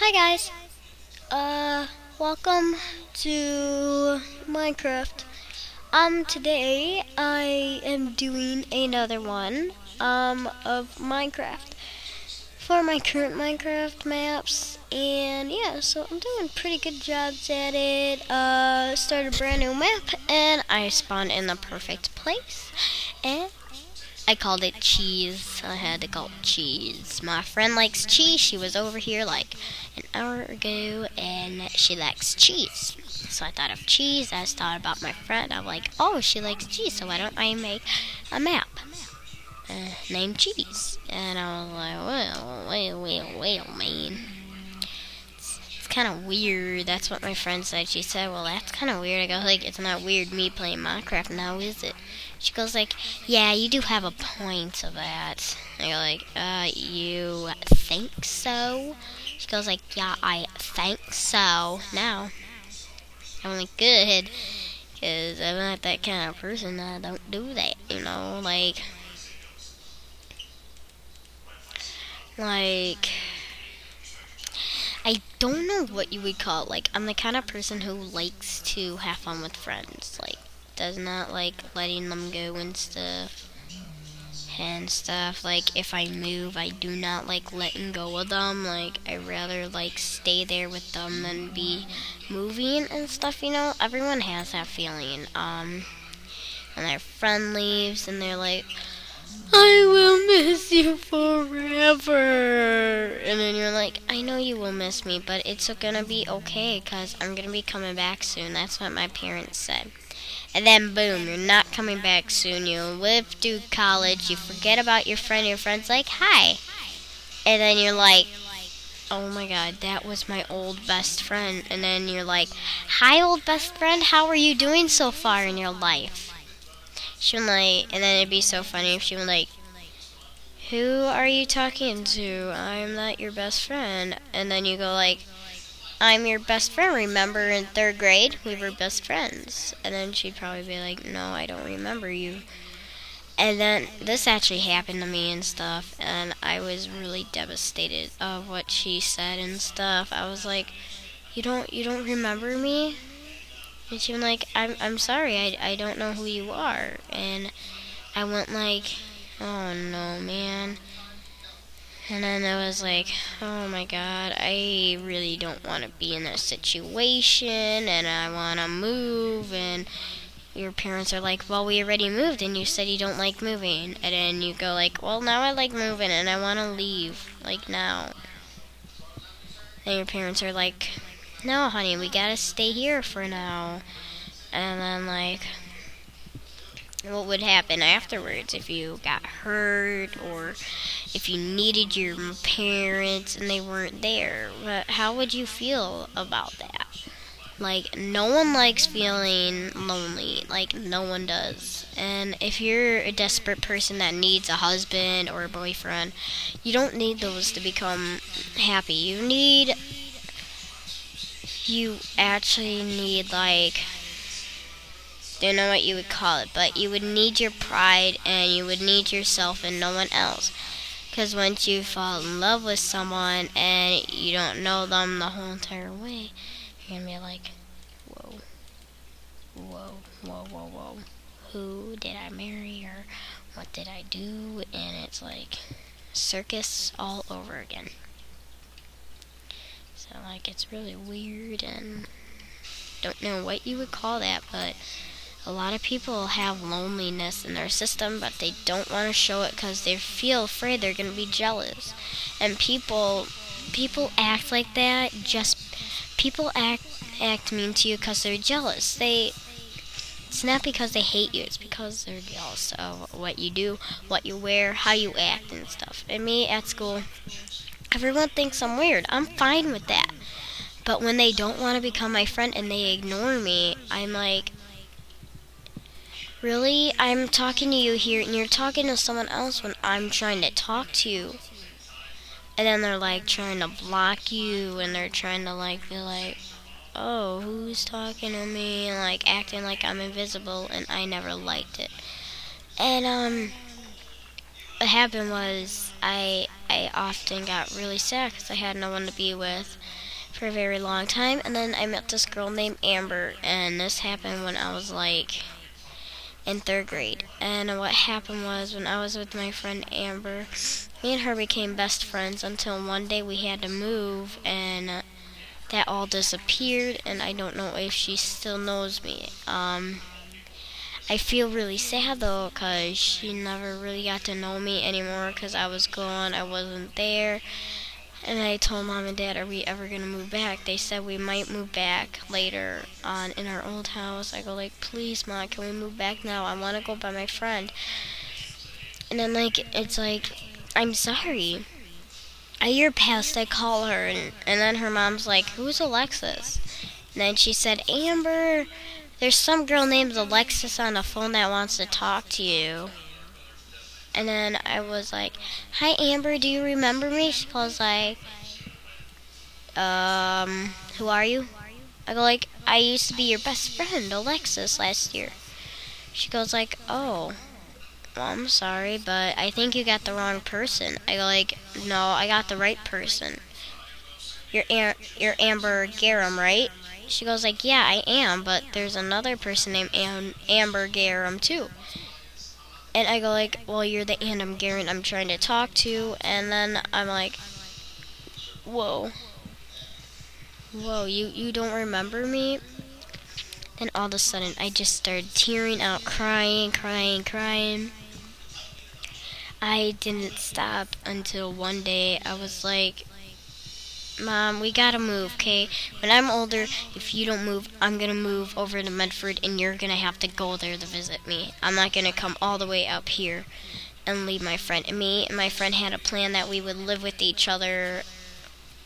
Hi guys. Welcome to Minecraft. Today I am doing another one of Minecraft for my current Minecraft maps, and yeah, so I'm doing pretty good jobs at it. Started a brand new map and I spawned in the perfect place, and I called it cheese. I had to call it cheese. My friend likes cheese. She was over here like an hour ago and she likes cheese. So I thought of cheese. I thought about my friend. I'm like, oh, she likes cheese, so why don't I make a map named Cheese? And I was like, well, man. It's kind of weird. That's what my friend said. She said, well, that's kind of weird. I go, like, it's not weird me playing Minecraft now, is it? She goes like, yeah, you do have a point of that. I go like, you think so? She goes like, yeah, I think so. Now, I'm like, good, because I'm not that kind of person. I don't do that, like, I don't know what you would call it. Like, I'm the kind of person who likes to have fun with friends. Like, does not like letting them go and stuff. Like, if I move, I do not like letting go of them. Like, I rather like stay there with them than be moving and stuff. Everyone has that feeling. And their friend leaves, and they're like, I will miss you forever. And then you're like, I know you will miss me, but it's gonna be okay, because I'm gonna be coming back soon. That's what my parents said. And then boom, you're not coming back soon. You live through college, you forget about your friend, your friend's like, hi. And then you're like, oh my god, that was my old best friend. And then you're like, hi old best friend, how are you doing so far in your life? She was like, and then it'd be so funny if she was like, who are you talking to? I'm not your best friend. And then you go like, I'm your best friend. Remember in 3rd grade we were best friends? And then she'd probably be like, no, I don't remember you. And then this actually happened to me and stuff, and I was really devastated of what she said and stuff. I was like, you don't remember me? And she was like, I'm sorry, I don't know who you are. And I went like, oh no, man. And then I was like, oh my god, I really don't want to be in this situation, and I want to move. And your parents are like, well, we already moved, and you said you don't like moving. And then you go like, well, now I like moving, and I want to leave, like now. And your parents are like, no, honey, we gotta stay here for now. And then, like, what would happen afterwards if you got hurt or if you needed your parents and they weren't there? But how would you feel about that? Like, no one likes feeling lonely. Like, no one does. And if you're a desperate person that needs a husband or a boyfriend, you don't need those to become happy. You actually need, like, don't know what you would call it, but you would need your pride and you would need yourself and no one else. Because once you fall in love with someone and you don't know them the whole entire way, you're going to be like, whoa, whoa, whoa, whoa, whoa. Who did I marry, or what did I do? And it's like circus all over again. So, like, it's really weird, and don't know what you would call that, but a lot of people have loneliness in their system, but they don't want to show it because they feel afraid they're going to be jealous. And people act like that. People act mean to you because they're jealous. It's not because they hate you. It's because they're jealous of what you do, what you wear, how you act, and stuff. And me at school, everyone thinks I'm weird. I'm fine with that. But when they don't want to become my friend and they ignore me, I'm like, really? I'm talking to you here and you're talking to someone else when I'm trying to talk to you. And then they're like trying to block you, and they're trying to like be like, oh, who's talking to me? And like acting like I'm invisible, and I never liked it. And what happened was I I often got really sad because I had no one to be with for a very long time. And then I met this girl named Amber, and this happened when I was like in 3rd grade. And what happened was, when I was with my friend Amber, me and her became best friends until one day we had to move, and that all disappeared, and I don't know if she still knows me. I feel really sad though, because she never really got to know me anymore because I was gone, I wasn't there. And I told Mom and Dad, are we ever going to move back? They said we might move back later on in our old house. I go like, please Mom, can we move back now? I want to go by my friend. And then it's like, I'm sorry. A year passed, I call her, and then her mom's like, who's Alexis? And then she said, Amber, there's some girl named Alexis on the phone that wants to talk to you. And then I was like, hi Amber, do you remember me? She goes like, who are you? I go like, I used to be your best friend, Alexis, last year. She goes like, oh, well, I'm sorry, but I think you got the wrong person. I go like, no, I got the right person. You're Amber Garum, right? She goes like, yeah, I am, but there's another person named Amber Garum too. And I go like, well, you're the Adam Garrett I'm trying to talk to. And then I'm like, whoa, you don't remember me? Then all of a sudden, I just started tearing out, crying. I didn't stop until one day I was like, Mom, we gotta move, okay? When I'm older, if you don't move, I'm gonna move over to Medford, and you're gonna have to go there to visit me. I'm not gonna come all the way up here and leave my friend. And me and my friend had a plan that we would live with each other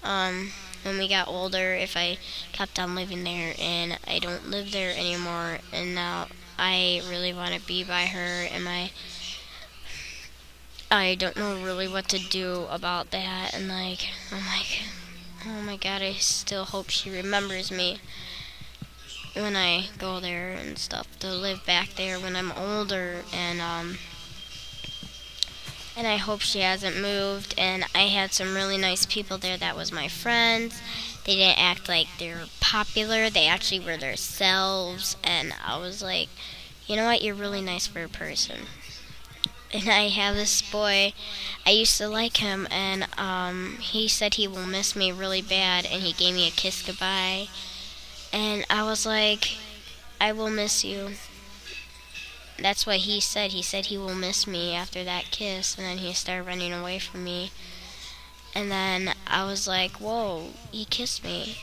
when we got older if I kept on living there, and I don't live there anymore, and now I really want to be by her, and I don't know really what to do about that, and I'm like, oh my god, I still hope she remembers me when I go there and stuff, to live back there when I'm older, and I hope she hasn't moved. And I had some really nice people there that was my friends. They didn't act like they were popular, they actually were themselves, and I was like, you know what, you're really nice for a person. And I have this boy, I used to like him, and he said he will miss me really bad, and he gave me a kiss goodbye. And I was like, I will miss you. That's what he said. He said he will miss me after that kiss, and then he started running away from me. And then I was like, whoa, he kissed me.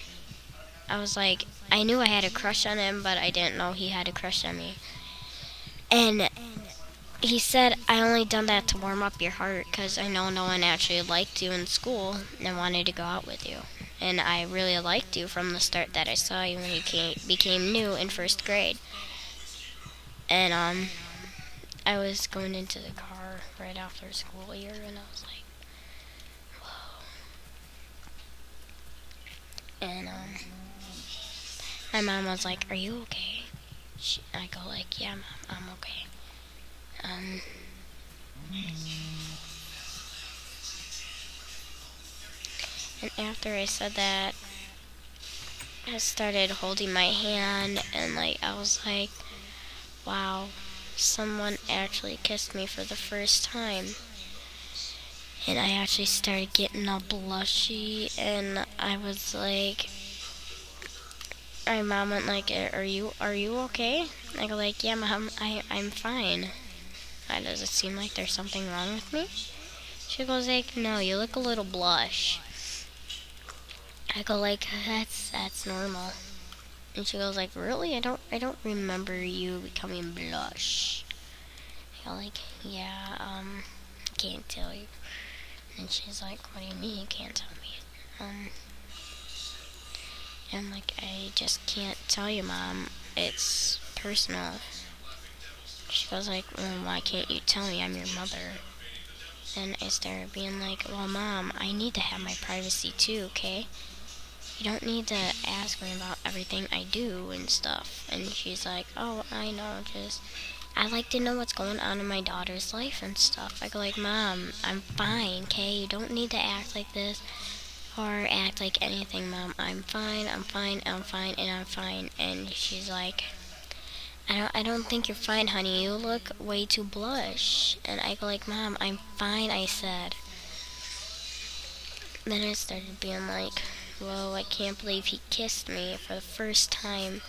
I was like, I knew I had a crush on him, but I didn't know he had a crush on me. And he said, I only done that to warm up your heart, because I know no one actually liked you in school and wanted to go out with you. And I really liked you from the start that I saw you when you became new in 1st grade. And I was going into the car right after school year, and I was like, whoa. And my mom was like, are you okay? I go like, yeah, Mom, I'm okay. And after I said that, I started holding my hand, and I was like, wow, someone actually kissed me for the first time. And I actually started getting all blushy, and I was like, my mom went like, are you okay? I go like, yeah, Mom, I'm fine. Does it seem like there's something wrong with me? She goes like, no, you look a little blush. I go like, that's normal. And she goes like, really? I don't remember you becoming blush. I go like, yeah, I can't tell you. And she's like, what do you mean you can't tell me? And like, I just can't tell you, Mom. It's personal. She goes like, well, why can't you tell me? I'm your mother. And I started being like, well, Mom, I need to have my privacy too, okay? You don't need to ask me about everything I do and stuff. And she's like, oh, I know, just I like to know what's going on in my daughter's life and stuff. I go like, Mom, I'm fine, okay? You don't need to act like this or act like anything, Mom. I'm fine, I'm fine, I'm fine, and I'm fine. And she's like, I don't think you're fine, honey. You look way too blush. And I go like, Mom, I'm fine, I said. Then I started being like, whoa, I can't believe he kissed me for the first time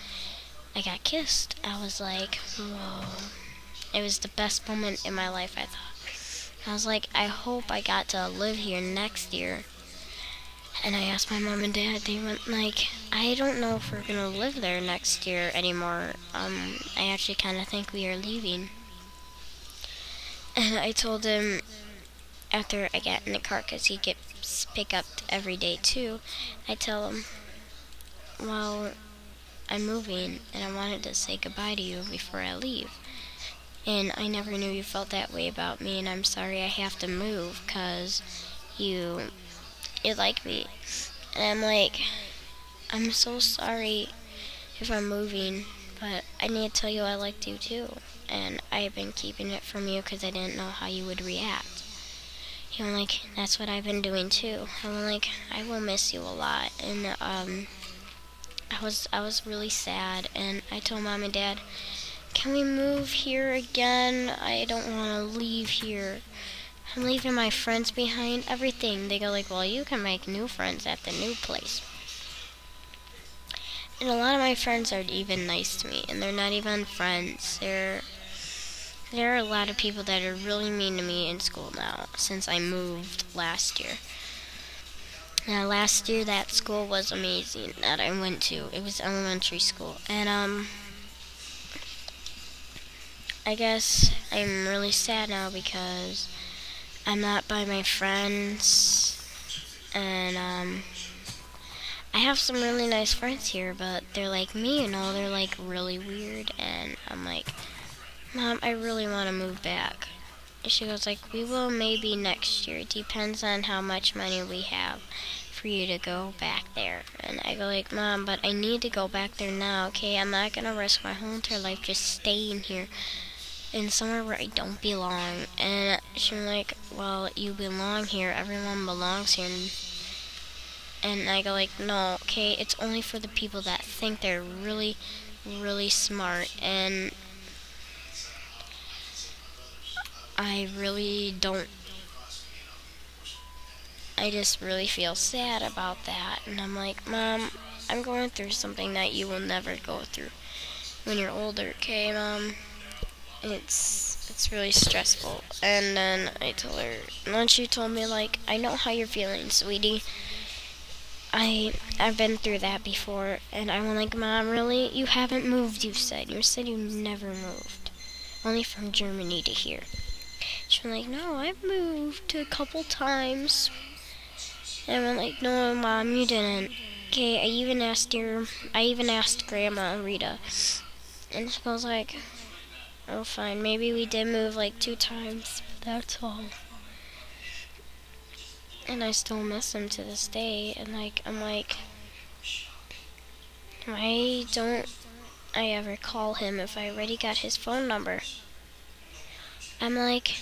I got kissed. I was like, whoa. It was the best moment in my life, I thought. I was like, I hope I got to live here next year. And I asked my mom and dad, they went like, I don't know if we're going to live there next year anymore. I actually kind of think we are leaving. And I told him after I got in the car, because he gets picked up every day too, I tell him, well, I'm moving and I wanted to say goodbye to you before I leave. And I never knew you felt that way about me, and I'm sorry I have to move because you like me. And I'm like, I'm so sorry if I'm moving, but I need to tell you I liked you too. And I've been keeping it from you because I didn't know how you would react. You know, like, that's what I've been doing too. I'm like, I will miss you a lot. And I was really sad, and I told Mom and Dad, can we move here again? I don't want to leave here. I'm leaving my friends behind, everything. They go like, well, you can make new friends at the new place. And a lot of my friends aren't even nice to me, and they're not even friends. There are a lot of people that are really mean to me in school now, since I moved last year. Now, last year, that school was amazing that I went to. It was elementary school. And, I guess I'm really sad now because I'm not by my friends. And, I have some really nice friends here, but they're like me, you know, they're like really weird. And I'm like, Mom, I really want to move back. And she goes like, we will maybe next year. It depends on how much money we have for you to go back there. And I go like, Mom, but I need to go back there now, okay? I'm not going to risk my whole entire life just staying here in somewhere where I don't belong. And she was like, well, you belong here. Everyone belongs here. And I go like, no, okay? It's only for the people that think they're really, really smart. And I really don't. I just really feel sad about that. And I'm like, Mom, I'm going through something that you will never go through when you're older, okay, Mom? It's really stressful. And then I told her, and then she told me, like, I know how you're feeling, sweetie. I've been through that before. And I went like, Mom, really? You haven't moved, you said. You said you never moved. Only from Germany to here. She was like, no, I've moved a couple times. And I went like, no, Mom, you didn't. Okay, I even asked Grandma Rita. And she goes like, oh, fine, maybe we did move like 2 times, but that's all. And I still miss him to this day. And like, I'm like, why don't I ever call him if I already got his phone number? I'm like,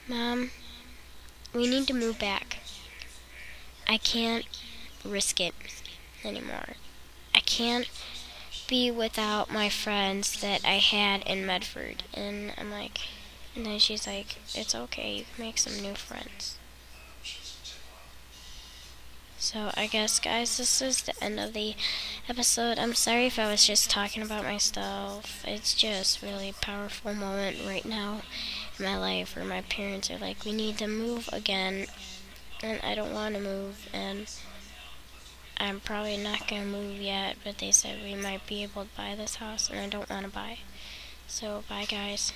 Mom, we need to move back. I can't risk it anymore. I can't be without my friends that I had in Medford. And I'm like, and then she's like, it's okay, you can make some new friends. So I guess, guys, this is the end of the episode. I'm sorry if I was just talking about myself. It's just really a powerful moment right now in my life where my parents are like, we need to move again. And I don't want to move, and I'm probably not going to move yet, but they said we might be able to buy this house, and I don't want to buy. So, bye, guys.